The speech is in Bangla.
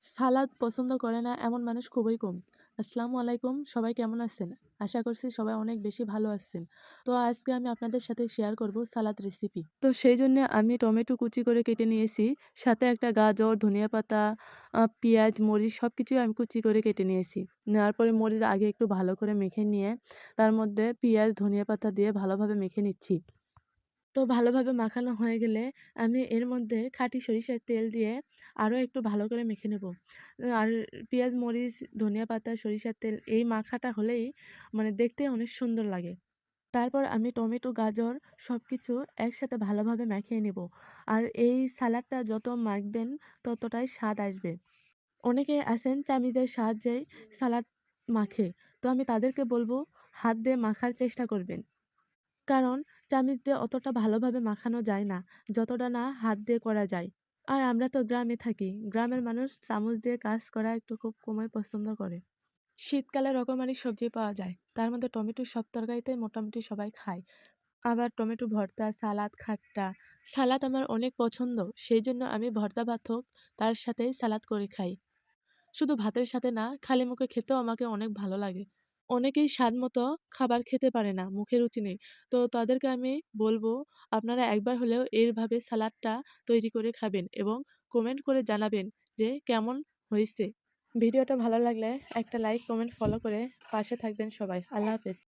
সালাদ পছন্দ করে না এমন মানুষ খুবই কম। আসসালামু আলাইকুম, সবাই কেমন আছেন? আশা করছি সবাই অনেক বেশি ভালো আছেন। তো আজকে আমি আপনাদের সাথে শেয়ার করব সালাদ রেসিপি। তো সেই জন্য আমি টমেটো কুচি করে কেটে নিয়েছি। সাথে একটা গাজর, ধনিয়া পাতা, পেঁয়াজ, মরিচ সবকিছুই আমি কুচি করে কেটে নিয়েছি। নেওয়ার পরে মরিচ আগে একটু ভালো করে মেখে নিয়ে তার মধ্যে পেঁয়াজ, ধনিয়া পাতা দিয়ে ভালোভাবে মেখে নিচ্ছি। তো ভালোভাবে মাখানো হয়ে গেলে আমি এর মধ্যে খাঁটি সরিষার তেল দিয়ে আরও একটু ভালো করে মেখে নেব। আর পেঁয়াজ, মরিচ, ধনিয়া পাতা, সরিষার তেল এই মাখাটা হলেই মানে দেখতে অনেক সুন্দর লাগে। তারপর আমি টমেটো, গাজর সবকিছু একসাথে ভালোভাবে মাখিয়ে নেব। আর এই সালাডটা যত মাখবেন ততটাই স্বাদ আসবে। অনেকে আছেন চামিচের সাহায্যে সালাদ মাখে। তো আমি তাদেরকে বলব হাত দিয়ে মাখার চেষ্টা করবেন। কারণ চামিচ দিয়ে অতটা ভালোভাবে মাখানো যায় না, যতটা না হাত দিয়ে করা যায়। আর আমরা তো গ্রামে থাকি। গ্রামের মানুষ চামচ দিয়ে কাজ করা একটু খুব কমই পছন্দ করে। শীতকালে রকমারি সবজি পাওয়া যায়। তার মধ্যে টমেটো সব তরকারিতেই মোটামুটি সবাই খায়। আবার টমেটো ভর্তা, সালাদ, খাট্টা। সালাদ আমার অনেক পছন্দ। সেইজন্য আমি ভর্তা ভাত হোক তার সাথেই সালাদ করে খাই। শুধু ভাতের সাথে না, খালি মুখে খেতেও আমাকে অনেক ভালো লাগে। অনেকেই স্বাদমতো খাবার খেতে পারে না, মুখে রুচি নেই। তো তাদেরকে আমি বলব, আপনারা একবার হলেও এভাবে সালাদটা তৈরি করে খাবেন এবং কমেন্ট করে জানাবেন যে কেমন হইছে। ভিডিওটা ভালো লাগলে একটা লাইক, কমেন্ট, ফলো করে পাশে থাকবেন সবাই। আল্লাহ হাফেজ।